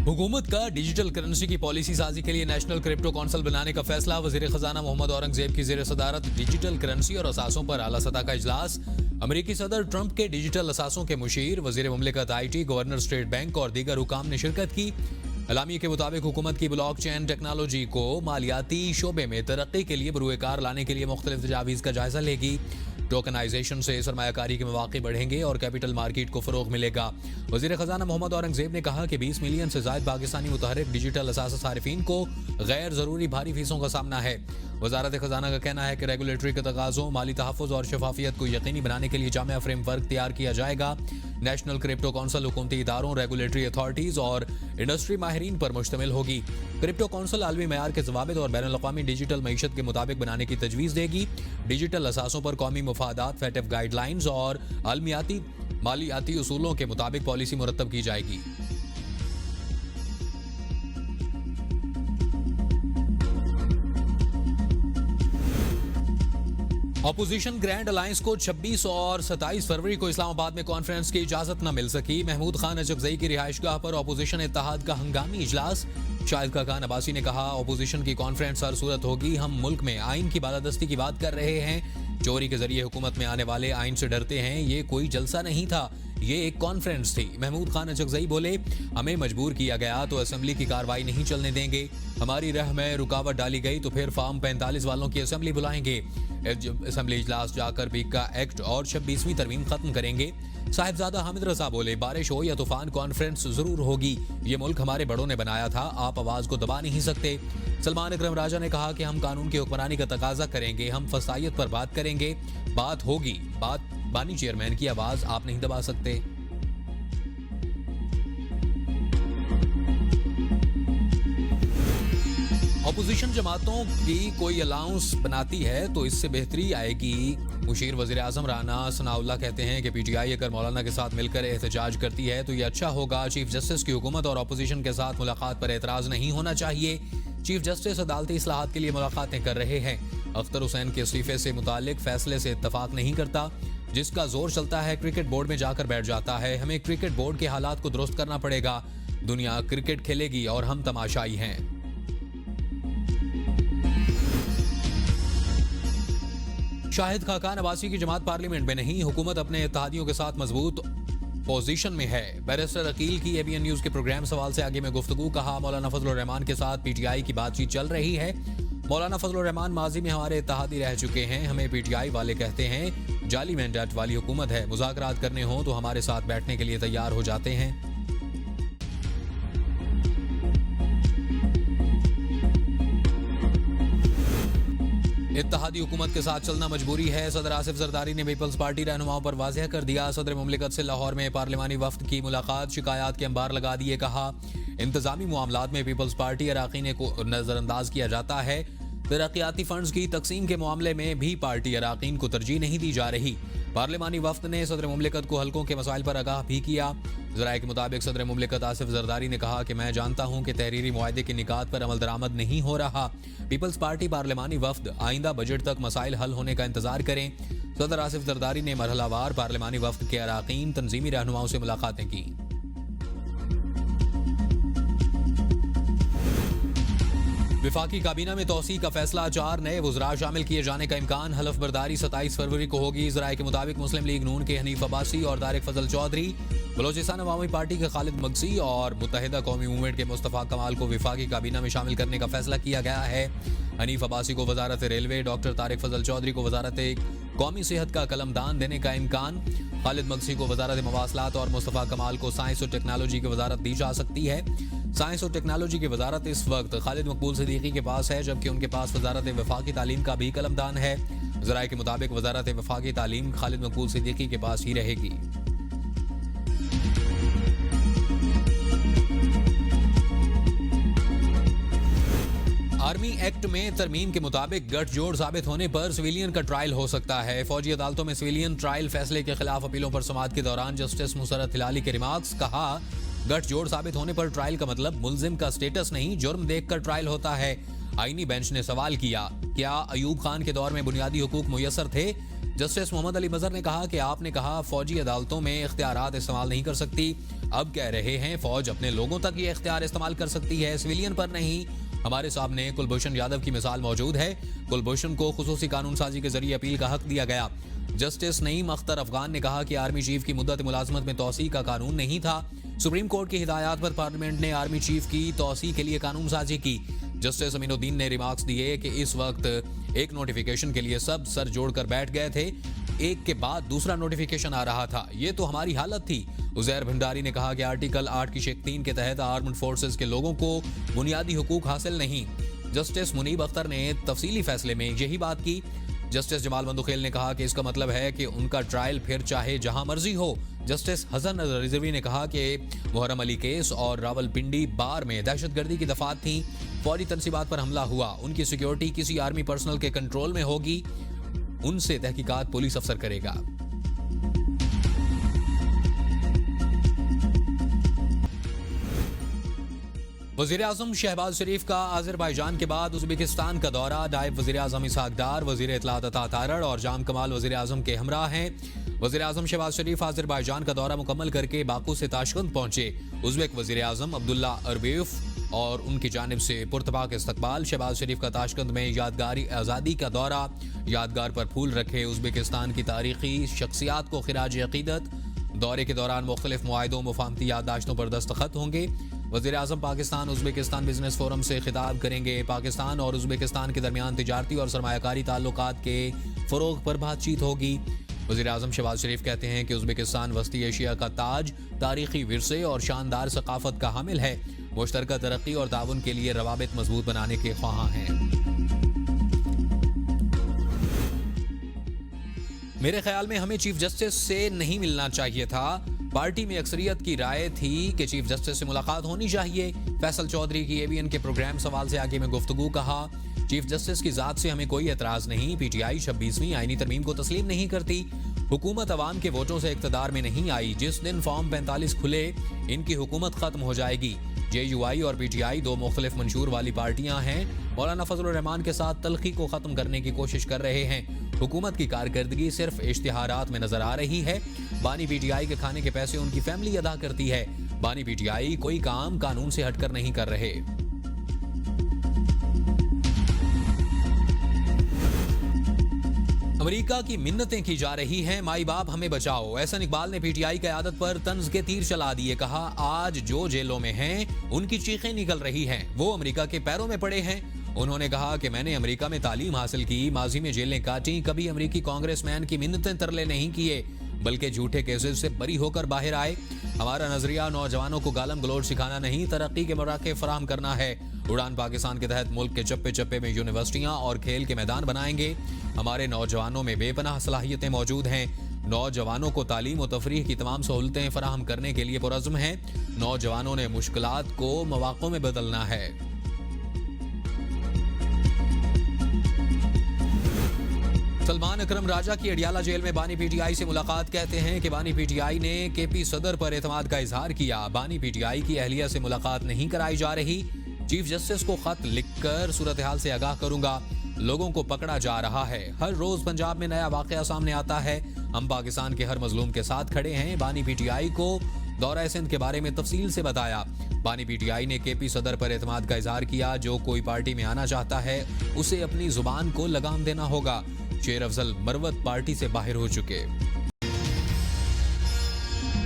हुकूमत का digital currency की पॉलिसी साजी के लिए नेशनल क्रिप्टो काउंसिल बनाने का फैसला। वजीर खजाना मोहम्मद औरंगजेब की जेर सदारत डिजिटल करेंसी और असासों पर आला सतह का इजलास। अमेरिकी सदर ट्रंप के डिजिटल असासों के मुशीर, वजीर मुमलिकत IT, गवर्नर स्टेट बैंक और दीगर हुकाम ने शिरकत की। अलामी के मुताबिक हुकूमत की ब्लॉकचेन टेक्नोलॉजी को मालियाती शोबे में तरक्की के लिए बरूएकार लाने के लिए मुख्तलिफ तजावीज़ का जायजा लेगी। टोकनाइजेशन से सरमायाकारी के मौके बढ़ेंगे और कैपिटल मार्केट को फरोग मिलेगा। वजीर खजाना मोहम्मद औरंगजेब ने कहा कि 20 मिलियन से ज्यादा पाकिस्तानी मुतहरिक डिजिटल असास सारिफीन को गैर जरूरी भारी फीसों का सामना है। वजारत खजाना का कहना है कि रेगुलेटरी के तकाज़ों, माली तहफ़्फ़ुज़ और शफाफियत को यकीनी बनाने के लिए जामिया फ्रेमवर्क तैयार किया जाएगा। नेशनल क्रिप्टो काउंसिल हुकूमती इदारों, रेगुलेटरी अथॉरिटीज़ और इंडस्ट्री माहिरीन पर मुश्तमिल होगी। क्रिप्टो काउंसिल आलमी मयार के ज़वाबित और बैनुल-अक़वामी डिजिटल मईशत के मुताबिक बनाने की तजवीज़ देगी। डिजिटल असासों पर कौमी मुफादात, फैटफ गाइडलाइंस और आलमियाती मालियाती उसूलों के मुताबिक पॉलिसी मुरतब की जाएगी। ऑपोजिशन ग्रैंड अलायंस को 26 और 27 फरवरी को इस्लामाबाद में कॉन्फ्रेंस की इजाजत न मिल सकी। महमूद खान अजगज़ई की रिहाइशगाह पर ऑपोजिशन इत्तेहाद का हंगामी इजलास। शाहिद खाकान अब्बासी ने कहा, ऑपोजिशन की कॉन्फ्रेंस हर सूरत होगी। हम मुल्क में आइन की बालादस्ती की बात कर रहे हैं। चोरी के जरिए हुकूमत में आने वाले आइन से डरते हैं। ये कोई जलसा नहीं था, ये एक कॉन्फ्रेंस थी। महमूद खान अजगज़ई बोले, हमें मजबूर किया गया तो असेंबली की कार्रवाई नहीं चलने देंगे। हमारी राह में रुकावट डाली गई तो फिर फार्म 45 वालों की असेंबली बुलाएंगे। असेंबली इजलास जाकर पीका एक्ट और 26वीं तरमीम खत्म करेंगे। साहिबजादा हामिद रजा बोले, बारिश हो या तूफान कॉन्फ्रेंस जरूर होगी। ये मुल्क हमारे बड़ों ने बनाया था, आप आवाज को दबा नहीं सकते। सलमान अकरम राजा ने कहा कि हम कानून की हुक्मरानी का तकाजा करेंगे, हम फसाइयत पर बात करेंगे, बात होगी। बात बानी चेयरमैन की आवाज आप नहीं दबा सकते। अपोजिशन जमातों की कोई अलाउंस बनाती है तो इससे बेहतरी आएगी। मुशीर वजीर आजम राना सनाउल्लाह कहते हैं कि PTI अगर मौलाना के साथ मिलकर एहतजाज करती है तो ये अच्छा होगा। चीफ जस्टिस की हुकूमत और अपोजिशन के साथ मुलाकात पर एतराज नहीं होना चाहिए। चीफ जस्टिस अदालती इस्लाहात के लिए मुलाकातें कर रहे हैं। अख्तर हुसैन के इस्तीफे से मुतालिक फैसले से इत्तफाक नहीं करता। जिसका जोर चलता है क्रिकेट बोर्ड में जाकर बैठ जाता है। हमें क्रिकेट बोर्ड के हालात को दुरुस्त करना पड़ेगा। दुनिया क्रिकेट खेलेगी और हम तमाशाई हैं। शाहिद खाकान अब्बासी की जमात पार्लियामेंट में नहीं, हुकूमत अपने इत्तेहादियों के साथ मजबूत पोजीशन में है। बैरिस्टर अकील की ABN न्यूज के प्रोग्राम सवाल से आगे में गुफ्तगू। कहा, मौलाना फजलुर रहमान के साथ PTI की बातचीत चल रही है। मौलाना फजलुर रहमान माजी में हमारे इत्तेहादी रह चुके हैं। हमें PTI वाले कहते हैं जाली मैंडेट वाली हुकूमत है, मुज़ाकरात करने हो तो हमारे साथ बैठने के लिए तैयार हो जाते हैं। इत्तेहादी हुकूमत के साथ चलना मजबूरी है। सदर आसिफ जरदारी ने पीपल्स पार्टी रहनुमाओं पर वाज़ेह कर दिया। सदर मुमलिकत से लाहौर में पार्लिमानी वफ्द की मुलाकात, शिकायत के अंबार लगा दिए। कहा, इंतजामी मामलात में पीपल्स पार्टी अराकीन को नजरअंदाज किया जाता है। तरक्याती फंड्स की तकसीम के मामले में भी पार्टी अराकीन को तरजीह नहीं दी जा रही। पार्लिमानी वफ्द ने सदर मुमलिकत को हल्कों के मसाइल पर आगाह भी किया। ज़राए के मुताबिक सदर मुमलिकत आसिफ जरदारी ने कहा कि मैं जानता हूं कि तहरीरी मुआहदे के निकात पर अमल दरामद नहीं हो रहा। पीपल्स पार्टी पार्लिमानी वफ्द आइंदा बजट तक मसाइल हल होने का इंतजार करें। सदर आसिफ जरदारी ने मरहलावार पार्लिमानी वफ्द के अराकीन, तंजीमी रहनुमाओं से मुलाकातें की। विफाकी काबीना में तौसी का फैसला, 4 नए वज़रा शामिल किए जाने का इम्कान। हलफ बर्दारी 27 फरवरी को होगी। ज़राए के मुताबिक मुस्लिम लीग नून के हनीफ अब्बासी और तारिक फजल चौधरी, बलोचिस्तान अवामी पार्टी के खालिद मगसी और मुत्तहिदा कौमी मूवमेंट के मुस्तफ़ा कमाल को विफाकी काबीना में शामिल करने का फैसला किया गया है। हनीफ अब्बासी को वजारत रेलवे, डॉक्टर तारिक फजल चौधरी को वजारत कौमी सेहत का कलमदान देने का इम्कान। खालिद मगसी को वजारत मवासलात और मुस्तफ़ा कमाल को साइंस और टेक्नोलॉजी की वजारत दी जा सकती है। साइंस और टेक्नोलॉजी की वजारत इस वक्त खालिद मकबूल सिद्दीकी के पास है, जबकि उनके पास वजारत वफाकी तालीम का भी कलमदान है। ज़राए के मुताबिक वजारत वफाकी तालीम खालिद मकबूल सिद्दीकी के पास ही रहेगी। आर्मी एक्ट में तरमीम के मुताबिक गठजोड़ साबित होने पर सिविलियन का ट्रायल हो सकता है। फौजी अदालतों में सिविलियन ट्रायल फैसले के खिलाफ अपीलों पर समाअत के दौरान जस्टिस मुसरत हिलाली के रिमार्क्स। कहा, गठजोड़ साबित होने पर ट्रायल का मतलब मुल्जिम का स्टेटस नहीं, जुर्म देखकर ट्रायल होता है। आईनी बेंच ने सवाल किया, क्या अयूब खान के दौर में बुनियादी हुकूक मुयस्सर थे? जस्टिस मोहम्मद अली मजहर ने कहा कि आपने कहा फौजी अदालतों में इख्तियारात इस्तेमाल नहीं कर सकती, अब कह रहे हैं फौज अपने लोगों तक ये इख्तियार इस्तेमाल कर सकती है, सिविलियन पर नहीं। हमारे सामने कुलभूषण यादव की मिसाल मौजूद है। कुलभूषण को खुसूसी कानून साजी के जरिए अपील का हक दिया गया। जस्टिस नईम अख्तर अफगान ने कहा कि आर्मी चीफ की मुद्दत मुलाजमत में तौसी का कानून नहीं था। सुप्रीम कोर्ट की हिदायत पर पार्लियामेंट ने आर्मी चीफ की तौसी के लिए कानून साजी की। जस्टिस अमीनुद्दीन ने रिमार्क्स दिए कि इस वक्त एक नोटिफिकेशन के लिए सब सर जोड़कर बैठ गए थे, एक के बाद दूसरा नोटिफिकेशन आ रहा था, ये तो हमारी हालत थी। उजैर भंडारी ने कहा कि आर्टिकल 8 की शेख 3 के तहत आर्म्ड फोर्सेस के लोगों को बुनियादी हुकूक हासिल नहीं। जस्टिस मुनीब अख्तर ने तफसीली फैसले में यही बात की। जस्टिस जमाल बंदुखेल ने कहा कि इसका मतलब है कि उनका ट्रायल फिर चाहे जहां मर्जी हो। जस्टिस हसन रिजवी ने कहा कि मुहर्रम अली केस और रावलपिंडी बार में दहशतगर्दी की दफात थी, फौजी तनसीबात पर हमला हुआ, उनकी सिक्योरिटी किसी आर्मी पर्सनल के कंट्रोल में होगी, उनसे तहकीकात पुलिस अफसर करेगा। वजीर आजम शहबाज शरीफ का अजरबैजान के बाद उज़्बेकिस्तान का दौरा। नायब वजीर आजम इसहाक डार, वजीर इत्तलात अता तारड़ और जाम कमाल वजीर आजम के हमरा हैं। वजीर आजम शहबाज शरीफ अजरबैजान का दौरा मुकम्मल करके बाकू से ताशकंद पहुंचे। उज़्बेक वजीर आजम अब्दुल्ला अरबेफ और उनकी जानिब से पुरतबाक इस्तकबाल। शहबाज शरीफ का ताशकंद में यादगारी आज़ादी का दौरा, यादगार पर फूल रखे। उज़्बेकिस्तान की तारीखी शख्सियात को खिराज अकीदत। दौरे के दौरान मुख्तलिफ मुआहिदों मुफाहमती याददाश्तों पर दस्तखत होंगे। वज़ीर आज़म पाकिस्तान उज़्बेकिस्तान बिजनेस फोरम से खिताब करेंगे। पाकिस्तान और उज़्बेकिस्तान के दरमियान तिजारती और सरमायाकारी ताल्लुकात के फ़रोग़ पर बातचीत होगी। वज़ीर आज़म शहबाज शरीफ कहते हैं कि उज़्बेकिस्तान वस्ती एशिया का ताज, तारीखी विरसे और शानदार सकाफत का हामिल है। मुश्तरका तरक्की और ताउन के लिए रवाबित मजबूत बनाने के ख्वाहां हैं। मेरे ख्याल में हमें चीफ जस्टिस से नहीं मिलना चाहिए था। पार्टी में अक्सरियत की राय थी कि चीफ जस्टिस से मुलाकात होनी चाहिए। फैसल चौधरी की एबीएन के प्रोग्राम सवाल से आगे में गुफ्तगू कहा। चीफ जस्टिस की जात से हमें कोई एतराज नहीं। पीटीआई 26वीं आईनी तरमीम को तस्लीम नहीं करती। हुकूमत अवाम के वोटों से इक्तदार में नहीं आई। जिस दिन फॉर्म 45 खुले इनकी हुकूमत खत्म हो जाएगी। जेयूआई और पीटीआई दो मुख्तलिफ मंशूर वाली पार्टियां हैं। मौलाना फजल रहमान के साथ तलखी को खत्म करने की कोशिश कर रहे हैं। हुकूमत की कारकर्दगी सिर्फ इश्तिहारात में नजर आ रही है। बानी पीटीआई के खाने के पैसे उनकी फैमिली अदा करती है। बानी पीटीआई कोई काम कानून से हटकर नहीं कर रहे। अमेरिका की मिन्नतें की जा रही हैं, माई बाप हमें बचाओ। एहसन इकबाल ने पीटीआई की आदत पर तंज के तीर चला दिए। कहा आज जो जेलों में हैं उनकी चीखें निकल रही हैं, वो अमेरिका के पैरों में पड़े हैं। उन्होंने कहा कि मैंने अमेरिका में तालीम हासिल की, माजी में जेलें काटी, कभी अमेरिकी कांग्रेसमैन की मिन्नतें तरले नहीं किए, बल्कि झूठे केसेस से बरी होकर बाहर आए। हमारा नजरिया नौजवानों को गालम गलोच सिखाना नहीं, तरक्की के मौके फराहम करना है। उड़ान पाकिस्तान के तहत मुल्क के चप्पे चप्पे में यूनिवर्सिटियां और खेल के मैदान बनाएंगे। हमारे नौजवानों में बेपनाह सलाहियतें मौजूद हैं। नौजवानों को तालीम और तफरीह की तमाम सहूलतें फराहम करने के लिए पुरज़्म हैं। नौजवानों ने मुश्किलात को मौक़ों में बदलना है। सलमान अकरम राजा की अडियाला जेल में बानी पीटीआई से मुलाकात। कहते हैं कि बानी पीटीआई ने केपी सदर पर एतमाद का इजहार किया। बानी पीटीआई की अहलिया से मुलाकात नहीं कराई जा रही। चीफ जस्टिस को खत लिखकर सूरत हाल से आगाह करूंगा। लोगों को पकड़ा जा रहा है। हर रोज पंजाब में नया वाकया सामने आता है। हम पाकिस्तान के हर मजलूम के साथ खड़े हैं। बानी पीटीआई को दौरा सिंध के बारे में तफसील से बताया। बानी पीटीआई ने केपी सदर पर एतमाद का इजहार किया। जो कोई पार्टी में आना चाहता है उसे अपनी जुबान को लगाम देना होगा। शेर अफजल मरवत पार्टी से बाहर हो चुके।